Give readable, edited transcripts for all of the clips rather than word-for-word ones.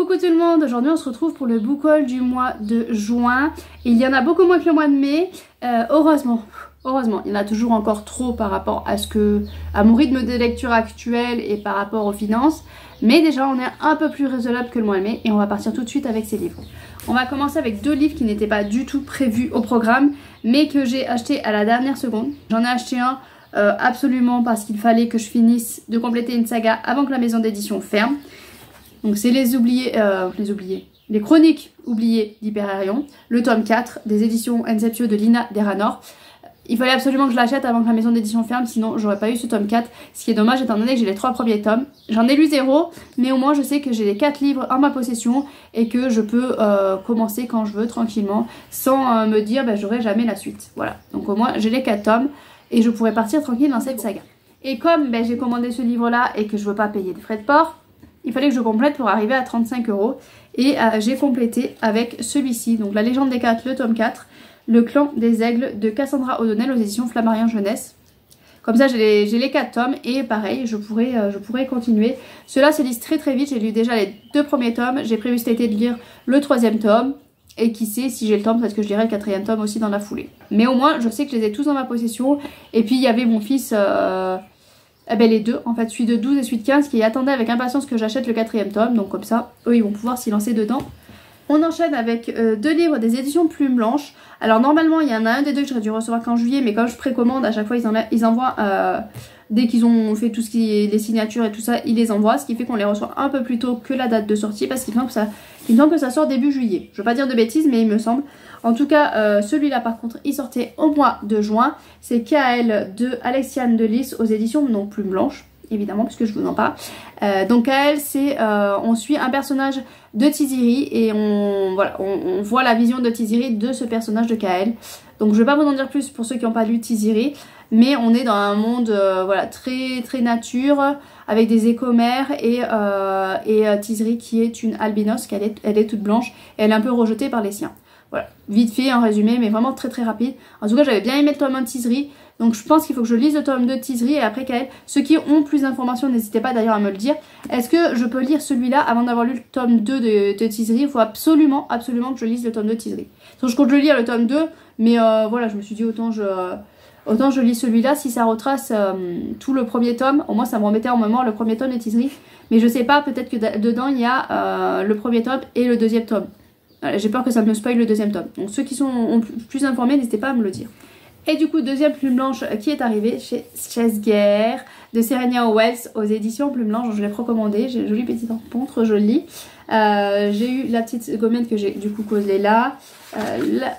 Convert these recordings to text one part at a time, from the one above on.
Coucou tout le monde, aujourd'hui on se retrouve pour le book haul du mois de juin. Il y en a beaucoup moins que le mois de mai, heureusement, il y en a toujours encore trop par rapport à mon rythme de lecture actuel et par rapport aux finances. Mais déjà on est un peu plus raisonnable que le mois de mai et on va partir tout de suite avec ces livres. On va commencer avec deux livres qui n'étaient pas du tout prévus au programme mais que j'ai acheté à la dernière seconde. J'en ai acheté un absolument parce qu'il fallait que je finisse de compléter une saga avant que la maison d'édition ferme. Donc c'est les chroniques oubliées d'Hyperion, le tome 4 des éditions Inceptio de Lina Deranor. Il fallait absolument que je l'achète avant que la maison d'édition ferme, sinon j'aurais pas eu ce tome 4, ce qui est dommage étant donné que j'ai les 3 premiers tomes. J'en ai lu 0, mais au moins je sais que j'ai les 4 livres en ma possession et que je peux commencer quand je veux tranquillement sans me dire j'aurai jamais la suite. Voilà, donc au moins j'ai les 4 tomes et je pourrai partir tranquille dans cette saga. Et comme j'ai commandé ce livre là et que je veux pas payer de frais de port, il fallait que je complète pour arriver à 35 € et j'ai complété avec celui-ci, donc La Légende des 4, le tome 4, Le Clan des Aigles de Cassandra O'Donnell aux éditions Flammarion Jeunesse. Comme ça j'ai les 4 tomes et pareil je pourrais continuer. Ceux-là se lisent très vite, j'ai lu déjà les 2 premiers tomes, j'ai prévu cet été de lire le 3e tome et qui sait si j'ai le temps, parce que je lirai le 4e tome aussi dans la foulée. Mais au moins je sais que je les ai tous dans ma possession et puis il y avait mon fils... les deux, en fait, celui de 12 et celui de 15 qui attendaient avec impatience que j'achète le 4e tome, donc comme ça, eux ils vont pouvoir s'y lancer dedans. On enchaîne avec 2 livres des éditions Plume Blanche. Alors normalement il y en a un des deux que j'aurais dû recevoir qu'en juillet, mais comme je précommande à chaque fois ils envoient, dès qu'ils ont fait tout ce qui est les signatures et tout ça, ils les envoient, ce qui fait qu'on les reçoit un peu plus tôt que la date de sortie, parce qu'il me semble que ça sort début juillet. Je veux pas dire de bêtises, mais il me semble. En tout cas, celui-là par contre, il sortait au mois de juin. C'est KL de Alexiane Delis aux éditions non Plume Blanche, évidemment, puisque je vous en parle. Donc KL, c'est on suit un personnage de Tiziri et on voit la vision de Tiziri de ce personnage de KL. Donc je vais pas vous en dire plus pour ceux qui n'ont pas lu Tiziri, mais on est dans un monde très nature, avec des écomères et Tiziri qui est une albinos, elle est toute blanche et elle est un peu rejetée par les siens. Voilà, vite fait en résumé, mais vraiment très rapide. En tout cas j'avais bien aimé le tome 1 de Tiziri, donc je pense qu'il faut que je lise le tome 2 de Tiziri et après KL. Ceux qui ont plus d'informations, n'hésitez pas d'ailleurs à me le dire. Est-ce que je peux lire celui-là avant d'avoir lu le tome 2 de Tiziri? Il faut absolument que je lise le tome 2 de Tiziri. Donc je compte le lire le tome 2, mais voilà, je me suis dit autant je lis celui-là, si ça retrace tout le premier tome, au moins ça me remettait en mémoire le premier tome de Tiziri. Mais je sais pas, peut-être que dedans il y a le premier tome et le 2e tome. J'ai peur que ça me spoil le 2e tome. Donc ceux qui sont plus informés, n'hésitez pas à me le dire. Et du coup, 2e Plume Blanche qui est arrivé chez Chesguerre de Serenia Wells aux éditions Plume Blanche. Je l'ai recommandé, j'ai une jolie petite rencontre, je le lis. J'ai eu la petite gommette que j'ai du coup causée là, la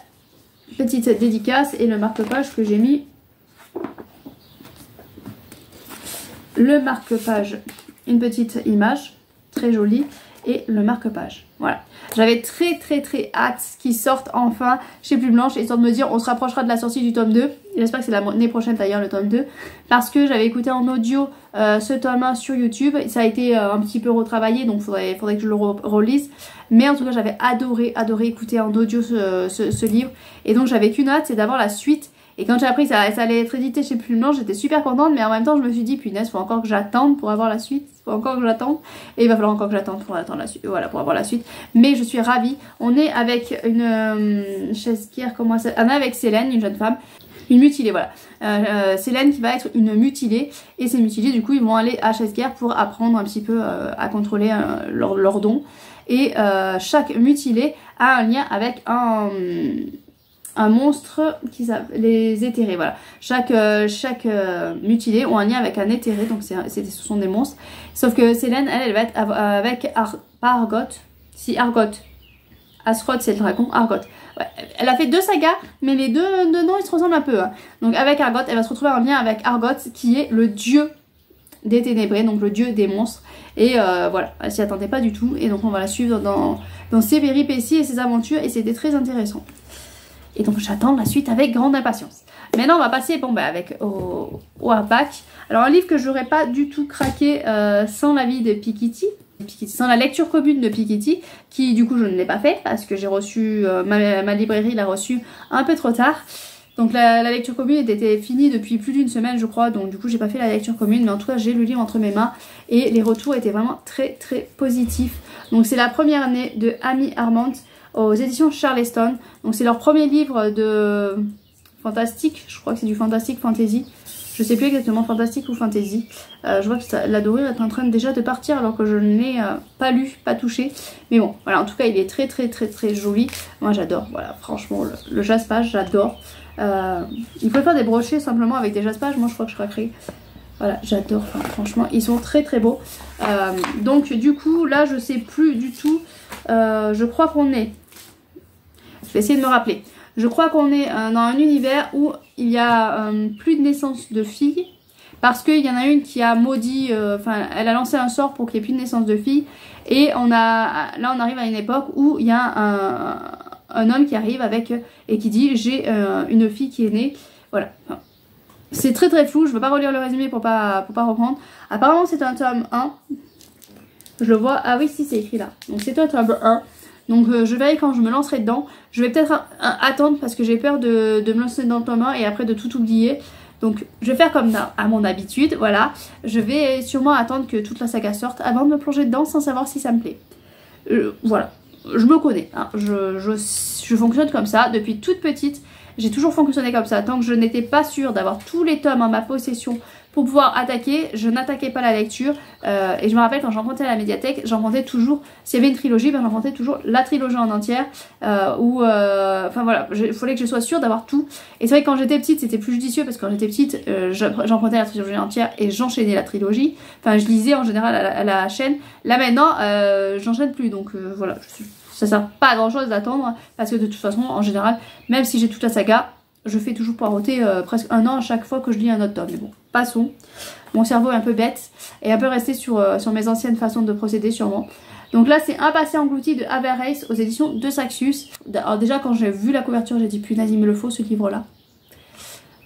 petite dédicace et le marque-page que j'ai mis. Le marque-page, une petite image très jolie et le marque-page. Voilà. J'avais très hâte qu'ils sortent enfin chez Plume Blanche, histoire de me dire on se rapprochera de la sortie du tome 2. J'espère que c'est l'année prochaine d'ailleurs le tome 2. Parce que j'avais écouté en audio ce tome 1 sur YouTube. Ça a été un petit peu retravaillé, donc faudrait que je le relise. Mais en tout cas j'avais adoré écouter en audio ce livre. Et donc j'avais qu'une hâte, c'est d'avoir la suite. Et quand j'ai appris que ça allait être édité chez Plume Blanche, j'étais super contente, mais en même temps je me suis dit punaise, faut encore que j'attende pour avoir la suite, faut encore que j'attende, et il va falloir encore que j'attende pour attendre la suite, voilà, pour avoir la suite. Mais je suis ravie. On est avec une Chesguerre, on est avec Célène, une jeune femme, une mutilée, voilà. Célène qui va être une mutilée, et ces mutilés du coup ils vont aller à Chesguerre pour apprendre un petit peu à contrôler leurs dons. Et chaque mutilé a un lien avec un monstre qui s'appelle les éthérés, voilà. Chaque mutilé ont un lien avec un éthéré, donc ce sont des monstres. Sauf que Célène, elle va être avec Argot. Si, Argot. Azeroth, c'est le dragon, Argot. Ouais. Elle a fait 2 sagas, mais les deux noms ils se ressemblent un peu. Hein. Donc avec Argot, elle va se retrouver en lien avec Argot, qui est le dieu des ténébrés, donc le dieu des monstres. Et voilà, elle s'y attendait pas du tout. Et donc on va la suivre dans ses péripéties et ses aventures, et c'était très intéressant. Et donc j'attends la suite avec grande impatience. Maintenant on va passer au hardback. Alors un livre que j'aurais pas du tout craqué sans l'avis de Piketty, sans la lecture commune de Piketty, qui du coup je ne l'ai pas fait parce que j'ai reçu, ma librairie l'a reçu un peu trop tard. Donc la lecture commune était finie depuis plus d'une semaine je crois, donc du coup j'ai pas fait la lecture commune, mais en tout cas j'ai le livre entre mes mains et les retours étaient vraiment très très positifs. Donc c'est la première année de Amy Armand aux éditions Charleston, donc c'est leur premier livre de fantastique, je crois que c'est du fantastique fantasy. Je sais plus exactement fantastique ou fantasy. Je vois que la dorure est en train déjà de partir alors que je ne l'ai pas lu, pas touché. Mais bon, voilà, en tout cas il est très très très très joli. Moi j'adore, voilà, franchement le jaspage, j'adore. Il faut faire des brochets simplement avec des jaspages, moi je crois que je craquerai. Voilà, j'adore, enfin, franchement ils sont très très beaux. Donc du coup là je sais plus du tout, je crois qu'on est... Je vais essayer de me rappeler. Je crois qu'on est dans un univers où il y a plus de naissance de filles. Parce qu'il y en a une qui a maudit, enfin elle a lancé un sort pour qu'il n'y ait plus de naissance de filles. Et là on arrive à une époque où il y a un homme qui arrive avec et qui dit j'ai une fille qui est née. Voilà. Enfin, c'est très très flou, je ne veux pas relire le résumé pour pas reprendre. Apparemment c'est un tome 1. Je le vois, ah oui si c'est écrit là. Donc c'est un tome 1. Donc je verrai quand je me lancerai dedans. Je vais peut-être attendre parce que j'ai peur de me lancer dans le tome 1 et après de tout oublier. Donc je vais faire comme à mon habitude, voilà. Je vais sûrement attendre que toute la saga sorte avant de me plonger dedans sans savoir si ça me plaît. Voilà, je me connais, hein. Je fonctionne comme ça depuis toute petite. J'ai toujours fonctionné comme ça. Tant que je n'étais pas sûre d'avoir tous les tomes en ma possession pour pouvoir attaquer, je n'attaquais pas la lecture. Et je me rappelle quand j'empruntais à la médiathèque, j'empruntais toujours, s'il y avait une trilogie, ben j'empruntais toujours la trilogie en entière. Enfin voilà, il fallait que je sois sûre d'avoir tout. Et c'est vrai que quand j'étais petite, c'était plus judicieux parce que quand j'étais petite, j'empruntais la trilogie entière et j'enchaînais la trilogie. Enfin, je lisais en général à la chaîne. Là maintenant, j'enchaîne plus. Donc voilà, ça sert pas à grand chose d'attendre parce que de toute façon, en général, même si j'ai toute la saga, je fais toujours poireauter presque 1 an à chaque fois que je lis un autre tome. Mais bon, passons. Mon cerveau est un peu bête et un peu resté sur mes anciennes façons de procéder sûrement. Donc là c'est Un passé englouti de Averace aux éditions de Saxius. Alors déjà quand j'ai vu la couverture j'ai dit punaise il me le faut ce livre là.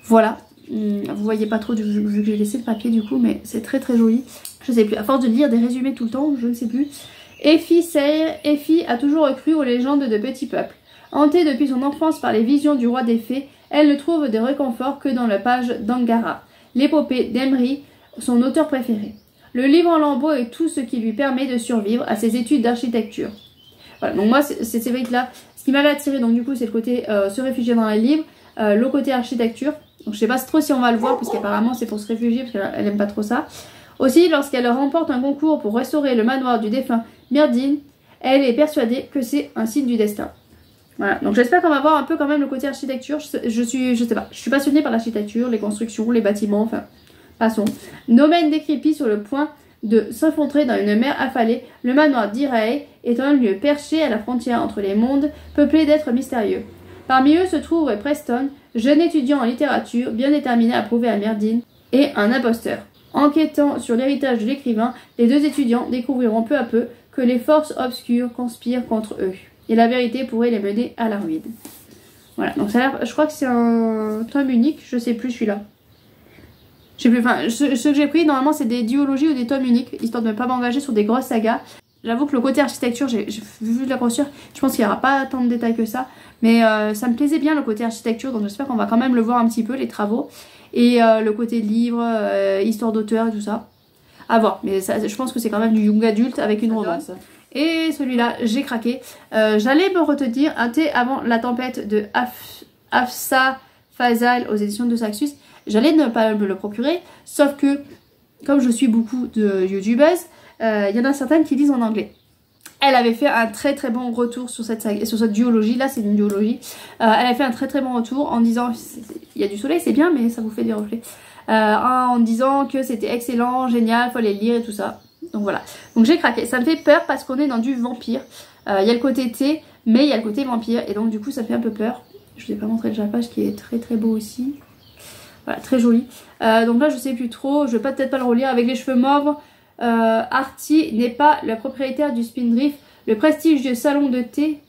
Voilà. Vous voyez pas trop vu que j'ai laissé le papier du coup, mais c'est très très joli. Je sais plus, à force de lire des résumés tout le temps, je ne sais plus. Effie Sayre, Effie a toujours cru aux légendes de petits peuples. Hantée depuis son enfance par les visions du roi des fées, elle ne trouve de réconfort que dans la page d'Angara, l'épopée d'Emery, son auteur préféré. Le livre en lambeaux est tout ce qui lui permet de survivre à ses études d'architecture. Voilà, donc moi c'est vrai que là, ce qui m'avait attiré donc du coup c'est le côté se réfugier dans les livres, le côté architecture. Donc je sais pas trop si on va le voir puisqu'apparemment c'est pour se réfugier parce qu'elle aime pas trop ça. Aussi lorsqu'elle remporte un concours pour restaurer le manoir du défunt Myrdin, elle est persuadée que c'est un signe du destin. Voilà, donc j'espère qu'on va voir un peu quand même le côté architecture. Je sais pas, je suis passionnée par l'architecture, les constructions, les bâtiments, enfin, passons. Nomen décrépit sur le point de s'enfontrer dans une mer affalée, le manoir d'Irae est un lieu perché à la frontière entre les mondes, peuplé d'êtres mystérieux. Parmi eux se trouve Preston, jeune étudiant en littérature, bien déterminé à prouver à Myrdin, et un imposteur. Enquêtant sur l'héritage de l'écrivain, les deux étudiants découvriront peu à peu que les forces obscures conspirent contre eux. Et la vérité pourrait les mener à la ruine. Voilà, donc ça a l'air, je crois que c'est un tome unique, je sais plus celui-là. Je sais plus, enfin, ce que j'ai pris, normalement c'est des duologies ou des tomes uniques, histoire de ne pas m'engager sur des grosses sagas. J'avoue que le côté architecture, j'ai vu de la brochure, je pense qu'il n'y aura pas tant de détails que ça. Mais ça me plaisait bien le côté architecture, donc j'espère qu'on va quand même le voir un petit peu, les travaux. Et le côté livre, histoire d'auteur et tout ça. À voir, mais ça, je pense que c'est quand même du young adulte avec une romance. Et celui-là, j'ai craqué. J'allais me retenir un thé avant la tempête de Hafsa Fazal aux éditions de Saxius. J'allais ne pas me le procurer, sauf que, comme je suis beaucoup de youtubeuses, il y en a certaines qui lisent en anglais. Elle avait fait un très très bon retour sur cette duologie, là c'est une duologie. Elle a fait un très très bon retour en disant, il y a du soleil c'est bien mais ça vous fait des reflets. En disant que c'était excellent, génial, faut aller lire et tout ça. Donc voilà, donc j'ai craqué. Ça me fait peur parce qu'on est dans du vampire. Il y a le côté thé, mais il y a le côté vampire. Et donc du coup ça fait un peu peur. Je vous ai pas montré le japage qui est très très beau aussi. Voilà, très joli. Donc là je sais plus trop, je vais peut-être pas le relire. Avec les cheveux mauves, Artie n'est pas le propriétaire du Spindrift, le prestigieux salon de thé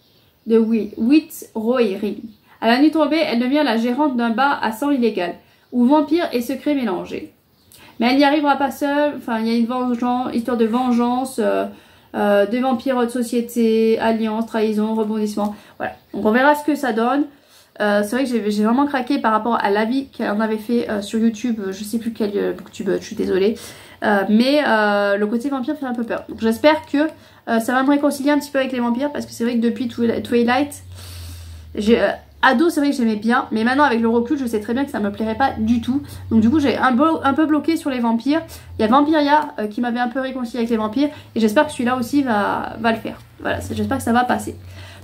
de Whitroery. À la nuit tombée, elle devient la gérante d'un bar à sang illégal, où vampires et secrets mélangés. Mais elle n'y arrivera pas seule, enfin il y a une histoire de vengeance, de vampires de société, alliance, trahison, rebondissement. Voilà, donc on verra ce que ça donne. C'est vrai que j'ai vraiment craqué par rapport à l'avis qu'elle en avait fait sur YouTube, je sais plus quel booktube, je suis désolée. Mais le côté vampire fait un peu peur. Donc j'espère que ça va me réconcilier un petit peu avec les vampires, parce que c'est vrai que depuis Twilight, ado, c'est vrai que j'aimais bien, mais maintenant avec le recul, je sais très bien que ça me plairait pas du tout. Donc du coup, j'ai un peu bloqué sur les vampires. Il y a Vampiria qui m'avait un peu réconcilié avec les vampires, et j'espère que celui-là aussi va le faire. Voilà, j'espère que ça va passer.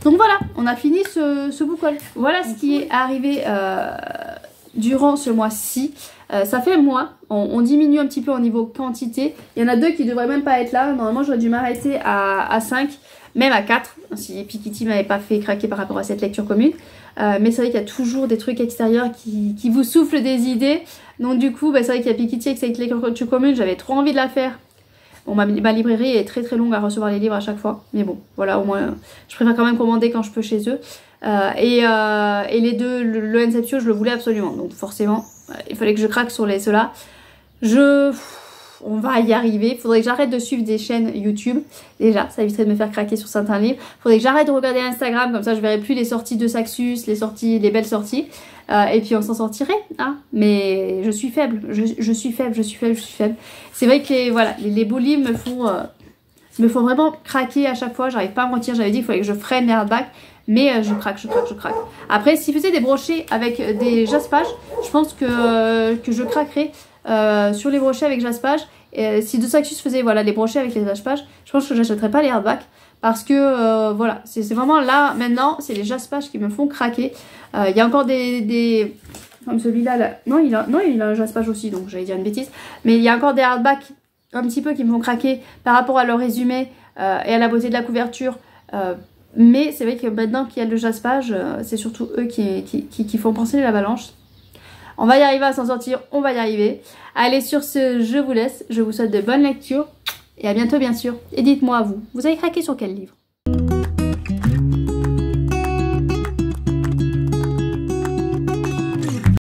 Donc voilà, on a fini ce book haul. Voilà ce qui est arrivé durant ce mois-ci. Ça fait moins, on diminue un petit peu au niveau quantité. Il y en a 2 qui devraient même pas être là. Normalement, j'aurais dû m'arrêter à 5, même à 4, si Piketty m'avait pas fait craquer par rapport à cette lecture commune. Mais c'est vrai qu'il y a toujours des trucs extérieurs qui vous soufflent des idées. Donc du coup, c'est vrai qu'il y a Piketty avec cette lecture commune, j'avais trop envie de la faire. Bon, ma librairie est très longue à recevoir les livres à chaque fois. Mais bon, voilà, au moins, je préfère quand même commander quand je peux chez eux. Et les deux, le Inceptio, je le voulais absolument. Donc forcément, il fallait que je craque sur ceux-là. On va y arriver. Faudrait que j'arrête de suivre des chaînes YouTube. Déjà, ça éviterait de me faire craquer sur certains livres. Faudrait que j'arrête de regarder Instagram. Comme ça, je verrai plus les sorties de Saxus, les belles sorties. Et puis on s'en sortirait. Hein. Mais je suis faible. Je suis faible. C'est vrai que voilà, les beaux livres me font vraiment craquer à chaque fois. J'arrive pas à me mentir. J'avais dit qu'il fallait que je freine les hardbacks. Mais je craque. Après, s'il faisait des brochets avec des jaspages, je pense que je craquerais sur les brochets avec jaspage. Si De Saxus faisait voilà, les brochets avec les jaspages, je pense que j'achèterais pas les hardbacks. Parce que voilà, c'est vraiment là, maintenant, c'est les jaspages qui me font craquer. Il y a encore des comme celui-là. Là. Non, il a un jaspage aussi, donc j'allais dire une bêtise. Mais il y a encore des hardbacks un petit peu qui me font craquer par rapport à leur résumé et à la beauté de la couverture. Mais c'est vrai que maintenant qu'il y a le jaspage, c'est surtout eux qui font penser l'avalanche. On va y arriver à s'en sortir, on va y arriver. Allez, sur ce, je vous laisse. Je vous souhaite de bonnes lectures et à bientôt bien sûr. Et dites-moi vous avez craqué sur quel livre ?